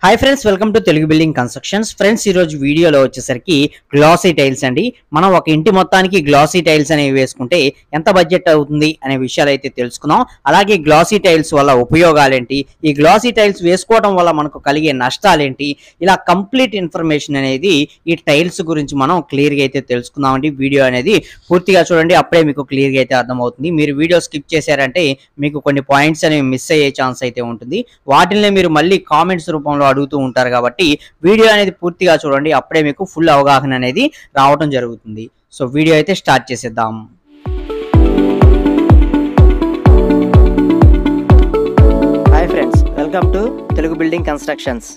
Hi friends, welcome to Telugu building constructions. Friends, ఈ రోజు వీడియోలో వచ్చేసరికి గ్లాసీ టైల్స్ అండి. మనం ఒక ఇంటి మొత్తానికి గ్లాసీ టైల్స్ అనేవి వేసుకుంటే ఎంత బడ్జెట్ అవుతుంది అనే విషయాలు అయితే తెలుసుకుందాం. అలాగే గ్లాసీ టైల్స్ వల్ల ఉపయోగాలేంటి, ఈ గ్లాసీ టైల్స్ వేసుకోవడం వల్ల మనకు కలిగే నష్టాలేంటి, ఇలా కంప్లీట్ ఇన్ఫర్మేషన్ అనేది ఈ టైల్స్ గురించి మనం క్లియర్గా అయితే తెలుసుకుందామండి. వీడియో అనేది పూర్తిగా చూడండి, అప్పుడే మీకు క్లియర్గా అయితే అర్థమవుతుంది. మీరు వీడియో స్కిప్ చేశారంటే మీకు కొన్ని పాయింట్స్ అనేవి మిస్ అయ్యే ఛాన్స్ అయితే ఉంటుంది. వాటిని మీరు మళ్ళీ కామెంట్స్ రూపంలో అడుగుతూ ఉంటారు కాబట్టి వీడియో అనేది పూర్తిగా చూడండి, అప్పుడే మీకు ఫుల్ అవగాహన అనేది రావడం జరుగుతుంది. సో వీడియో అయితే స్టార్ట్ చేసేద్దాం. Hi friends, welcome to Telugu building constructions.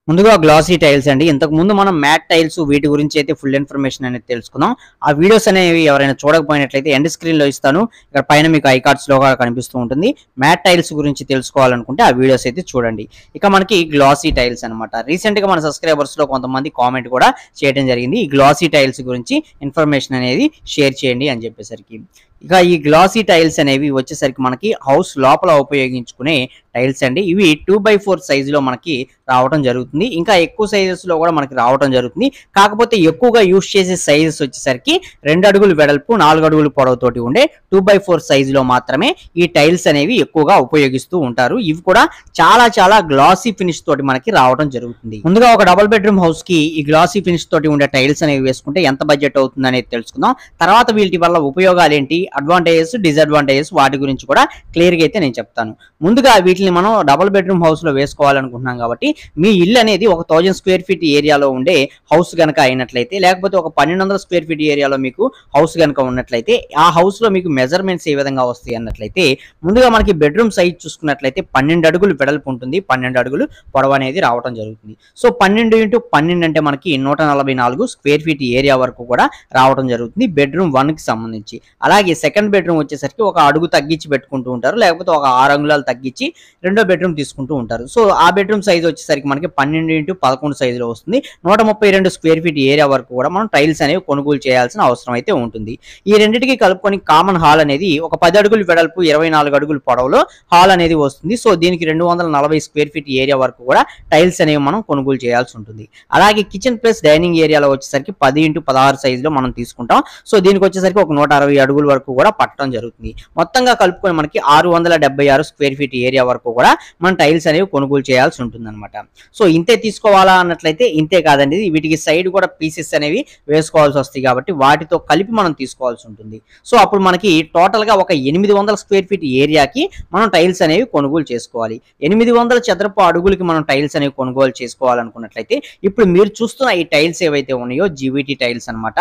ముందుగా గ్లాసీ టైల్స్ అండి. ఇంతకు ముందు మనం మ్యాట్ టైల్స్ వీటి గురించి అయితే ఫుల్ ఇన్ఫర్మేషన్ అనేది తెలుసుకుందాం. ఆ వీడియోస్ అనేవి ఎవరైనా చూడకపోయినట్లయితే ఎండ్ స్క్రీన్ లో ఇస్తాను, ఇక్కడ పైన మీకు ఐకార్డ్స్ లో కనిపిస్తూ ఉంటుంది. మ్యాట్ టైల్స్ గురించి తెలుసుకోవాలనుకుంటే ఆ వీడియోస్ అయితే చూడండి. ఇక మనకి గ్లాసీ టైల్స్ అనమాట. రీసెంట్ గా మన సబ్స్క్రైబర్స్ లో కొంతమంది కామెంట్ కూడా చేయడం జరిగింది, ఈ గ్లాసీ టైల్స్ గురించి ఇన్ఫర్మేషన్ అనేది షేర్ చేయండి అని చెప్పేసరికి. ఇక ఈ గ్లాసీ టైల్స్ అనేవి వచ్చేసరికి మనకి హౌస్ లోపల ఉపయోగించుకునే టైల్స్ అండి. ఇవి 2x4 సైజులో మనకి రావడం జరుగుతుంది. ఇంకా ఎక్కువ సైజెస్ లో కూడా మనకి రావడం జరుగుతుంది. కాకపోతే ఎక్కువగా యూజ్ చేసే సైజెస్ వచ్చేసరికి 2 అడుగులు వెడల్పు 4 అడుగులు పొడవుతోటి ఉండే 2x4 సైజులో మాత్రమే ఈ టైల్స్ అనేవి ఎక్కువగా ఉపయోగిస్తూ ఉంటారు. ఇవి కూడా చాలా గ్లాసీ ఫినిష్ తోటి మనకి రావడం జరుగుతుంది. ముందుగా ఒక డబుల్ బెడ్రూమ్ హౌస్ కి ఈ గ్లాసీ ఫినిష్ తోటి ఉండే టైల్స్ అనేవి వేసుకుంటే ఎంత బడ్జెట్ అవుతుంది అనేది తెలుసుకుందాం. తర్వాత వీటి వల్ల ఉపయోగాలు ఏంటి, అడ్వాంటేజెస్ డిసడ్వాంటేజెస్ వాటి గురించి కూడా క్లియర్ గా అయితే నేను చెప్తాను. ముందుగా వీటిని మనం డబుల్ బెడ్రూమ్ హౌస్ లో వేసుకోవాలనుకుంటున్నాం కాబట్టి మీ ఇల్లు అనేది ఒక 1000 స్క్వేర్ ఫీట్ ఏరియాలో ఉండే హౌస్ గనక అయినట్లయితే, లేకపోతే ఒక 1200 స్క్వేర్ ఫీట్ ఏరియాలో మీకు హౌస్ గనక ఉన్నట్లయితే, ఆ హౌస్ లో మీకు మెజర్మెంట్స్ ఏ విధంగా వస్తాయి అన్నట్లయితే, ముందుగా మనకి బెడ్రూమ్ సైజ్ చూసుకున్నట్లయితే 12 అడుగులు వెడల్పు ఉంటుంది, 12 అడుగులు పొడవు అనేది రావడం జరుగుతుంది. సో 12 × 12 అంటే మనకి 144 స్క్వేర్ ఫీట్ ఏరియా వరకు కూడా రావడం జరుగుతుంది బెడ్రూమ్ 1 కి సంబంధించి. అలాగే సెకండ్ బెడ్రూమ్ వచ్చేసరికి ఒక అడుగు తగ్గించి పెట్టుకుంటూ ఉంటారు, లేకపోతే ఒక 6 అంగుళాలు తగ్గించి రెండో బెడ్రూమ్ తీసుకుంటూ ఉంటారు. సో ఆ బెడ్రూమ్ సైజ్ వచ్చేసరికి మనకి 12 × 11 సైజులో వస్తుంది. 132 స్క్వేర్ ఫీట్ ఏరియా వరకు కూడా మనం టైల్స్ అనేవి కొనుగోలు చేయాల్సిన అవసరం అయితే ఉంటుంది. ఈ రెండింటికి కలుపుకొని కామన్ హాల్ అనేది ఒక 10 అడుగులు వెడల్పు 24 అడుగులు పొడవులో హాల్ అనేది వస్తుంది. సో దీనికి 240 స్క్వేర్ ఫీట్ ఏరియా వరకు కూడా టైల్స్ అనేవి మనం కొనుగోలు చేయాల్సి ఉంటుంది. అలాగే కిచెన్ ప్లస్ డైనింగ్ ఏరియాలో వచ్చేసరికి 10 × 16 సైజులో మనం తీసుకుంటాం. సో దీనికి వచ్చేసరికి ఒక 160 అడుగుల వరకు కూడా పట్టడం జరుగుతుంది. మొత్తంగా కలుపుకొని మనకి 676 స్క్వేర్ ఫీట్ ఏరియా వరకు కూడా మనం టైల్స్ అనేవి కొనుగోలు చేయాల్సి ఉంటుంది అనమాట. సో ఇంతే తీసుకోవాలా అన్నట్లయితే ఇంతే కాదండి, వీటికి సైడ్ కూడా పీసెస్ అనేవి వేసుకోవాల్సి వస్తాయి కాబట్టి వాటితో కలిపి మనం తీసుకోవాల్సి ఉంటుంది. సో అప్పుడు మనకి టోటల్ గా ఒక 800 స్క్వేర్ ఫీట్ ఏరియాకి మనం టైల్స్ అనేవి కొనుగోలు చేసుకోవాలి. 800 చదరపు అడుగులకి మనం టైల్స్ అనేవి కొనుగోలు చేసుకోవాలనుకున్నట్లయితే ఇప్పుడు మీరు చూస్తున్న ఈ టైల్స్ ఏవైతే ఉన్నాయో జీవీటీ టైల్స్ అనమాట.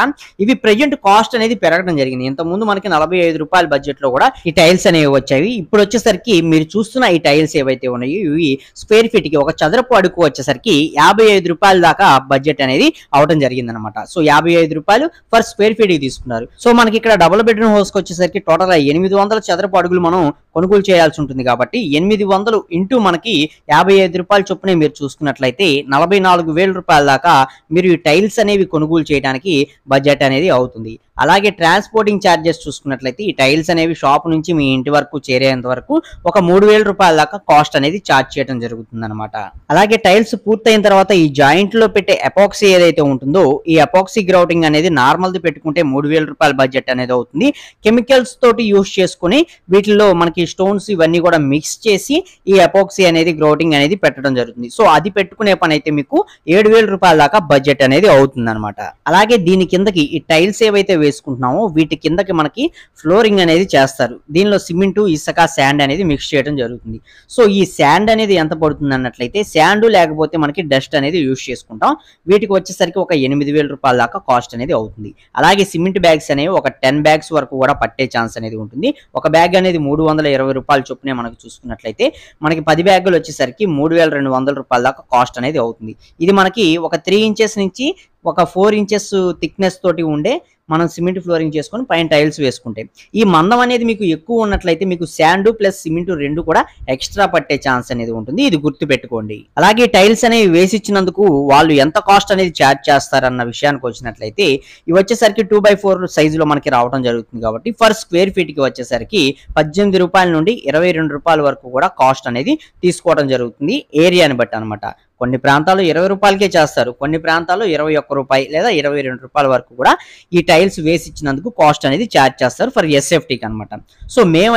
ఇవి ప్రెజెంట్ కాస్ట్ అనేది పెరగడం జరిగింది. ఇంత ముందు మనకి 45 రూపాయల బడ్జెట్ లో కూడా ఈ టైల్స్ అనేవి వచ్చాయి. ఇప్పుడు వచ్చేసరికి మీరు చూస్తున్న ఈ టైల్స్ ఏవైతే ఉన్నాయో ఇవి స్క్వేర్ ఫీట్ కి ఒక చదరపు అడుగు వచ్చేసరికి 55 రూపాయల దాకా బడ్జెట్ అనేది అవడం జరిగింది అనమాట. సో 55 రూపాయలు పర్ స్క్వేర్ ఫీట్ కి తీసుకున్నారు. సో మనకి ఇక్కడ డబుల్ బెడ్రూమ్ హౌస్ కి వచ్చేసరికి టోటల్ 800 చదరపు అడుగులు మనం కొనుగోలు చేయాల్సి ఉంటుంది కాబట్టి 800 ఇంటూ మనకి 55 రూపాయల చొప్పున మీరు చూసుకున్నట్లయితే 44,000 రూపాయల దాకా మీరు ఈ టైల్స్ అనేవి కొనుగోలు చేయడానికి బడ్జెట్ అనేది అవుతుంది. అలాగే ట్రాన్స్పోర్టింగ్ ఛార్జెస్ చూసుకున్నట్లయితే ఈ టైల్స్ అనేవి షాప్ నుంచి మీ ఇంటి వరకు చేరేంత వరకు ఒక 3,000 రూపాయల దాకా కాస్ట్ అనేది ఛార్జ్ చేయడం జరుగుతుంది అనమాట. అలాగే టైల్స్ పూర్తయిన తర్వాత ఈ జాయింట్ లో పెట్టే ఎపాక్సీ ఏదైతే ఉంటుందో ఈ ఎపాక్సీ గ్రౌటింగ్ అనేది నార్మల్ ది పెట్టుకుంటే 3,000 రూపాయల బడ్జెట్ అనేది అవుతుంది. కెమికల్స్ తోటి యూజ్ చేసుకుని వీటిలో మనకి స్టోన్స్ ఇవన్నీ కూడా మిక్స్ చేసి ఈ ఎపాక్సీ అనేది గ్రౌటింగ్ అనేది పెట్టడం జరుగుతుంది. సో అది పెట్టుకునే పని అయితే మీకు 7,000 రూపాయల దాకా బడ్జెట్ అనేది అవుతుంది అనమాట. అలాగే దీని కిందకి ఈ టైల్స్ ఏవైతే వేసుకుంటున్నామో వీటి కిందకి మనకి ఫ్లోరింగ్ అనేది చేస్తారు. దీనిలో సిమెంటు ఇసుక శాండ్ అనేది మిక్స్ చేయడం జరుగుతుంది. సో ఈ శాండ్ అనేది ఎంత పడుతుంది అన్నట్లయితే శాండ్ లేకపోతే మనకి డస్ట్ అనేది యూజ్ చేసుకుంటాం. వీటికి వచ్చేసరికి ఒక 8,000 రూపాయల దాకా కాస్ట్ అనేది అవుతుంది. అలాగే సిమెంట్ బ్యాగ్స్ అనేవి ఒక 10 బ్యాగ్స్ వరకు కూడా పట్టే ఛాన్స్ అనేది ఉంటుంది. ఒక బ్యాగ్ అనేది 320 రూపాయల చొప్పునే మనకు చూసుకున్నట్లయితే మనకి 10 బ్యాగులు వచ్చేసరికి 3,200 రూపాయల దాకా కాస్ట్ అనేది అవుతుంది. ఇది మనకి ఒక 3 ఇంచెస్ నుంచి ఒక 4 ఇంచెస్ థిక్నెస్ తోటి ఉండే మనం సిమెంట్ ఫ్లోరింగ్ చేసుకొని పైన టైల్స్ వేసుకుంటే, ఈ మందం అనేది మీకు ఎక్కువ ఉన్నట్లయితే మీకు శాండ్ ప్లస్ సిమెంట్ రెండు కూడా ఎక్స్ట్రా పట్టే ఛాన్స్ అనేది ఉంటుంది. ఇది గుర్తుపెట్టుకోండి. అలాగే టైల్స్ అనేవి వేసిచ్చినందుకు వాళ్ళు ఎంత కాస్ట్ అనేది ఛార్జ్ చేస్తారన్న విషయానికి వచ్చినట్లయితే ఇవి వచ్చేసరికి 2/4 సైజులో మనకి రావడం జరుగుతుంది. కాబట్టి పర్ స్క్వేర్ ఫీట్ కి వచ్చేసరికి 18 రూపాయల నుండి 22 రూపాయల వరకు కూడా కాస్ట్ అనేది తీసుకోవడం జరుగుతుంది ఏరియాని బట్టి అనమాట. కొన్ని ప్రాంతాల్లో 20 రూపాయలకే చేస్తారు, కొన్ని ప్రాంతాల్లో 21 రూపాయి లేదా 22 రూపాయల వరకు కూడా ఈ టైల్స్ వేసి ఇచ్చినందుకు కాస్ట్ అనేది ఛార్జ్ చేస్తారు ఫర్ ఎస్ఎఫ్టీకి అనమాట. సో మేము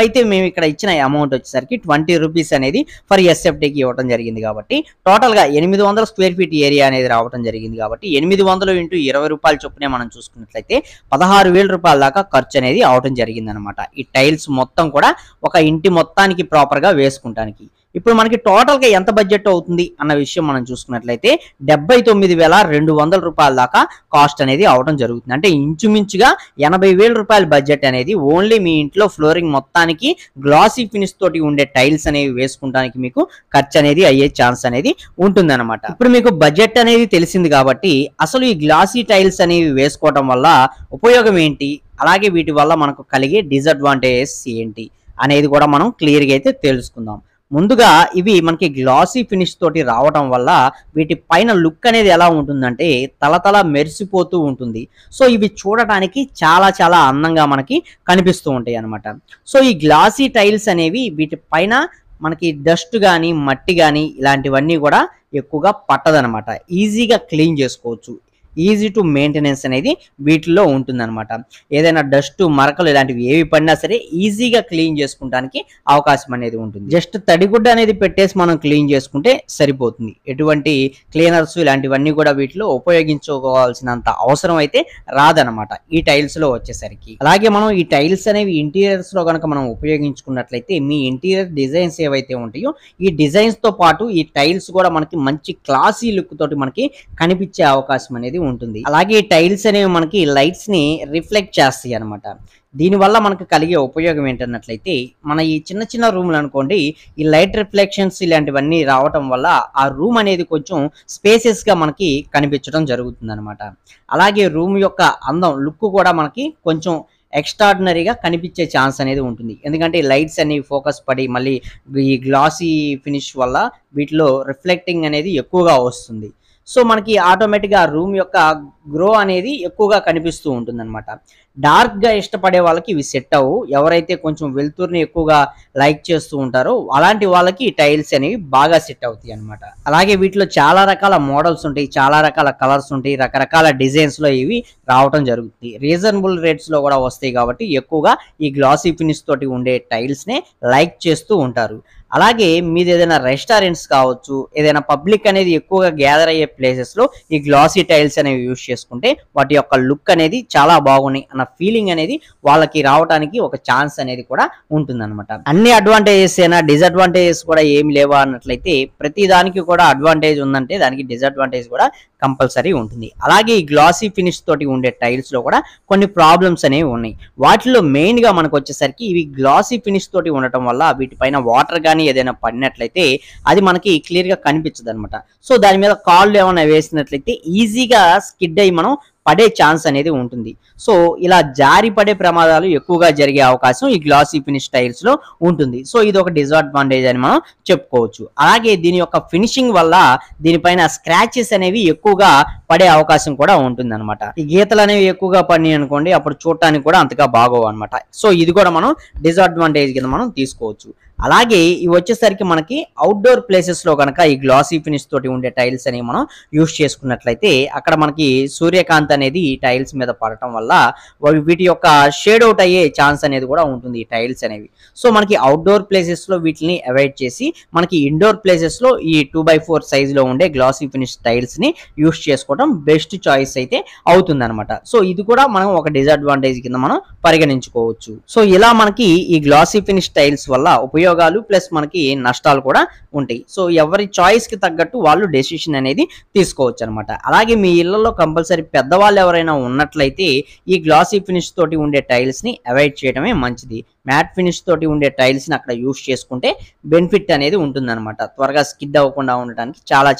ఇక్కడ ఇచ్చిన అమౌంట్ వచ్చేసరికి 20 రూపీస్ అనేది ఫర్ ఎస్ఎఫ్టీకి ఇవ్వడం జరిగింది. కాబట్టి టోటల్ గా 800 స్క్వేర్ ఫీట్ ఏరియా అనేది రావడం జరిగింది. కాబట్టి 800 ఇంటూ 20 రూపాయల చొప్పునే మనం చూసుకున్నట్లయితే 16,000 రూపాయల దాకా ఖర్చు అనేది అవడం జరిగింది అనమాట. ఈ టైల్స్ మొత్తం కూడా ఒక ఇంటి మొత్తానికి ప్రాపర్ గా వేసుకుంటానికి. ఇప్పుడు మనకి టోటల్ గా ఎంత బడ్జెట్ అవుతుంది అన్న విషయం మనం చూసుకున్నట్లయితే 79,200 రూపాయల దాకా కాస్ట్ అనేది అవడం జరుగుతుంది. అంటే ఇంచుమించుగా 80,000 రూపాయల బడ్జెట్ అనేది ఓన్లీ మీ ఇంట్లో ఫ్లోరింగ్ మొత్తానికి గ్లాసీ ఫినిష్ తోటి ఉండే టైల్స్ అనేవి వేసుకుంటానికి మీకు ఖర్చు అనేది అయ్యే ఛాన్స్ అనేది ఉంటుంది అనమాట. ఇప్పుడు మీకు బడ్జెట్ అనేది తెలిసింది కాబట్టి అసలు ఈ గ్లాసీ టైల్స్ అనేవి వేసుకోవడం వల్ల ఉపయోగం ఏంటి, అలాగే వీటి వల్ల మనకు కలిగే డిసడ్వాంటేజెస్ ఏంటి అనేది కూడా మనం క్లియర్ గా అయితే తెలుసుకుందాం. ముందుగా ఇవి మనకి గ్లాసీ ఫినిష్ తోటి రావడం వల్ల వీటి పైన లుక్ అనేది ఎలా ఉంటుందంటే తలతల మెరిసిపోతూ ఉంటుంది. సో ఇవి చూడటానికి చాలా చాలా అందంగా మనకి కనిపిస్తూ ఉంటాయి అన్నమాట. సో ఈ గ్లాసీ టైల్స్ అనేవి వీటి పైన మనకి డస్ట్ కానీ మట్టి కానీ ఇలాంటివన్నీ కూడా ఎక్కువగా పట్టదనమాట. ఈజీగా క్లీన్ చేసుకోవచ్చు. ఈజీ టు మెయింటెనెన్స్ అనేది వీటిల్లో ఉంటుందన్నమాట. ఏదైనా డస్ట్ మరకలు ఇలాంటివి ఏవి పడినా సరే ఈజీగా క్లీన్ చేసుకోవడానికి అవకాశం అనేది ఉంటుంది. జస్ట్ తడిగుడ్డ అనేది పెట్టేసి మనం క్లీన్ చేసుకుంటే సరిపోతుంది. ఎటువంటి క్లీనర్స్ ఇలాంటివన్నీ కూడా వీటిలో ఉపయోగించుకోవాల్సినంత అవసరం అయితే రాదనమాట ఈ టైల్స్ లో వచ్చేసరికి. అలాగే మనం ఈ టైల్స్ అనేవి ఇంటీరియర్స్ లో కనుక మనం ఉపయోగించుకున్నట్లయితే మీ ఇంటీరియర్ డిజైన్స్ ఏవైతే ఉంటాయో ఈ డిజైన్స్ తో పాటు ఈ టైల్స్ కూడా మనకి మంచి క్లాసీ లుక్ తోటి మనకి కనిపించే అవకాశం అనేది ఉంటుంది. అలాగే ఈ టైల్స్ అనేవి మనకి లైట్స్ ని రిఫ్లెక్ట్ చేస్తాయి అనమాట. దీనివల్ల మనకు కలిగే ఉపయోగం ఏంటన్నట్లయితే మన ఈ చిన్న చిన్న రూమ్లు అనుకోండి, ఈ లైట్ రిఫ్లెక్షన్స్ ఇలాంటివన్నీ రావటం వల్ల ఆ రూమ్ అనేది కొంచెం స్పేసెస్ గా మనకి కనిపించడం జరుగుతుంది అనమాట. అలాగే రూమ్ యొక్క అందం లుక్ కూడా మనకి కొంచెం ఎక్స్ట్రాడినరీగా కనిపించే ఛాన్స్ అనేది ఉంటుంది. ఎందుకంటే లైట్స్ అనేవి ఫోకస్ పడి మళ్ళీ ఈ గ్లాసీ ఫినిష్ వల్ల వీటిలో రిఫ్లెక్టింగ్ అనేది ఎక్కువగా వస్తుంది. సో మనకి ఆటోమేటిక్గా రూమ్ యొక్క గ్రో అనేది ఎక్కువగా కనిపిస్తూ ఉంటుంది అనమాట. డార్క్ గా ఇష్టపడే వాళ్ళకి ఇవి సెట్ అవ్వు. ఎవరైతే కొంచెం వెలుతురుని ఎక్కువగా లైక్ చేస్తూ ఉంటారో అలాంటి వాళ్ళకి ఈ టైల్స్ అనేవి బాగా సెట్ అవుతాయి అనమాట. అలాగే వీటిలో చాలా రకాల మోడల్స్ ఉంటాయి, చాలా రకాల కలర్స్ ఉంటాయి, రకరకాల డిజైన్స్ లో ఇవి రావడం జరుగుతుంది. రీజనబుల్ రేట్స్ లో కూడా వస్తాయి కాబట్టి ఎక్కువగా ఈ గ్లాసీ ఫినిష్ తోటి ఉండే టైల్స్ నే లైక్ చేస్తూ ఉంటారు. అలాగే మీది ఏదైనా రెస్టారెంట్స్ కావచ్చు, ఏదైనా పబ్లిక్ అనేది ఎక్కువగా గ్యాదర్ అయ్యే ప్లేసెస్ లో ఈ గ్లాసీ టైల్స్ అనేవి యూజ్ చేసుకుంటే వాటి యొక్క లుక్ అనేది చాలా బాగున్నాయి అన్న ఫీలింగ్ అనేది వాళ్ళకి రావడానికి ఒక ఛాన్స్ అనేది కూడా ఉంటుంది అనమాట. అన్ని అడ్వాంటేజెస్ అయినా డిసడ్వాంటేజెస్ కూడా ఏమి లేవా అన్నట్లయితే ప్రతి దానికి కూడా అడ్వాంటేజ్ ఉందంటే దానికి డిసడ్వాంటేజ్ కూడా కంపల్సరీ ఉంటుంది. అలాగే ఈ గ్లాసీ ఫినిష్ తోటి ఉండే టైల్స్ లో కూడా కొన్ని ప్రాబ్లమ్స్ అనేవి ఉన్నాయి. వాటిలో మెయిన్ గా మనకు వచ్చేసరికి ఇవి గ్లాసీ ఫినిష్ తోటి ఉండటం వల్ల వీటిపైన వాటర్ కానీ ఏదైనా పడినట్లయితే అది మనకి క్లియర్ గా కనిపించదు అనమాట. సో దాని మీద కాళ్ళు ఏమైనా వేసినట్లయితే ఈజీగా స్కిడ్ అయ్యి మనం పడే ఛాన్స్ అనేది ఉంటుంది. సో ఇలా జారి పడే ప్రమాదాలు ఎక్కువగా జరిగే అవకాశం ఈ గ్లాసీ ఫినిష్ టైల్స్ లో ఉంటుంది. సో ఇది ఒక డిసడ్వాంటేజ్ అని మనం చెప్పుకోవచ్చు. అలాగే దీని యొక్క ఫినిషింగ్ వల్ల దీనిపైన స్క్రాచెస్ అనేవి ఎక్కువగా పడే అవకాశం కూడా ఉంటుంది అనమాట. ఈ గీతలు అనేవి ఎక్కువగా పడినాయి అనుకోండి అప్పుడు చూడటానికి కూడా అంతగా బాగోవు అనమాట. సో ఇది కూడా మనం డిసడ్వాంటేజ్ కింద మనం తీసుకోవచ్చు. అలాగే ఇవి వచ్చేసరికి మనకి అవుట్డోర్ ప్లేసెస్ లో కనుక ఈ గ్లాసీ ఫినిష్ తోటి ఉండే టైల్స్ అనేవి మనం యూజ్ చేసుకున్నట్లయితే అక్కడ మనకి సూర్యకాంతి అనేది ఈ టైల్స్ మీద పడటం వల్ల వీటి యొక్క షేడ్ అవుట్ అయ్యే ఛాన్స్ అనేది కూడా ఉంటుంది ఈ టైల్స్ అనేవి. సో మనకి అవుట్డోర్ ప్లేసెస్ లో వీటిని అవాయిడ్ చేసి మనకి ఇండోర్ ప్లేసెస్ లో ఈ 2/4 సైజ్ లో ఉండే గ్లాసీ ఫినిష్ టైల్స్ ని యూజ్ చేసుకోవడం బెస్ట్ చాయిస్ అయితే అవుతుంది అనమాట. సో ఇది కూడా మనం ఒక డిసడ్వాంటేజ్ కింద మనం పరిగణించుకోవచ్చు. సో ఇలా మనకి ఈ గ్లాసీ ఫినిష్ టైల్స్ వల్ల ఉపయోగాలు ప్లస్ మనకి నష్టాలు కూడా ఉంటాయి. సో ఎవరి చాయిస్ కి తగ్గట్టు వాళ్ళు డెసిషన్ అనేది తీసుకోవచ్చు అనమాట. అలాగే మీ ఇళ్లలో కంపల్సరీ పెద్దవాళ్ళు ఎవరైనా ఉన్నట్లయితే ఈ గ్లాసీ ఫినిష్ తోటి ఉండే టైల్స్ ని అవాయిడ్ చేయడమే మంచిది. మ్యాట్ ఫినిష్ తోటి ఉండే టైల్స్ ని అక్కడ యూస్ చేసుకుంటే బెనిఫిట్ అనేది ఉంటుందన్నమాట. త్వరగా స్కిడ్ అవ్వకుండా ఉండడానికి చాలా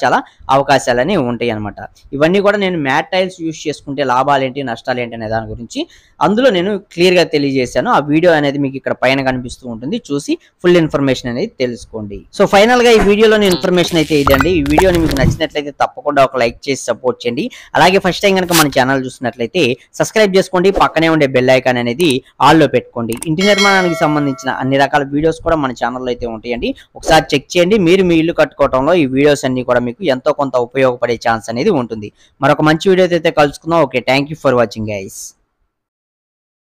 అవకాశాలు అనేవి ఉంటాయి అనమాట. ఇవన్నీ కూడా నేను మ్యాట్ టైల్స్ యూస్ చేసుకుంటే లాభాలు ఏంటి, నష్టాలు ఏంటి అనే దాని గురించి అందులో నేను క్లియర్ గా తెలియజేశాను. ఆ వీడియో అనేది మీకు ఇక్కడ పైన కనిపిస్తూ ఉంటుంది, చూసి ఫుల్ ఇన్ఫర్మేషన్ అనేది తెలుసుకోండి. సో ఫైనల్ గా ఈ వీడియోలోని ఇన్ఫర్మేషన్ అయితే ఇదండి. ఈ వీడియోని మీకు నచ్చినట్లయితే తప్పకుండా ఒక లైక్ చేసి సపోర్ట్ చేయండి. అలాగే ఫస్ట్ టైం కనుక మన ఛానల్ చూసినట్లయితే సబ్స్క్రైబ్ చేసుకోండి, పక్కనే ఉండే బెల్ ఐకాన్ అనేది ఆల్లో పెట్టుకోండి. ఇంటి నిర్మాణానికి సంబంధించిన అన్ని రకాల వీడియోస్ కూడా మన ఛానల్లో అయితే ఉంటాయండి. ఒకసారి చెక్ చేయండి. మీరు మీ ఇల్లు కట్టుకోవడంలో ఈ వీడియోస్ అన్ని కూడా మీకు ఎంతో కొంత ఉపయోగపడే ఛాన్స్ అనేది ఉంటుంది. మరొక మంచి వీడియో అయితే కలుసుకుందాం. Okay, thank you for watching guys.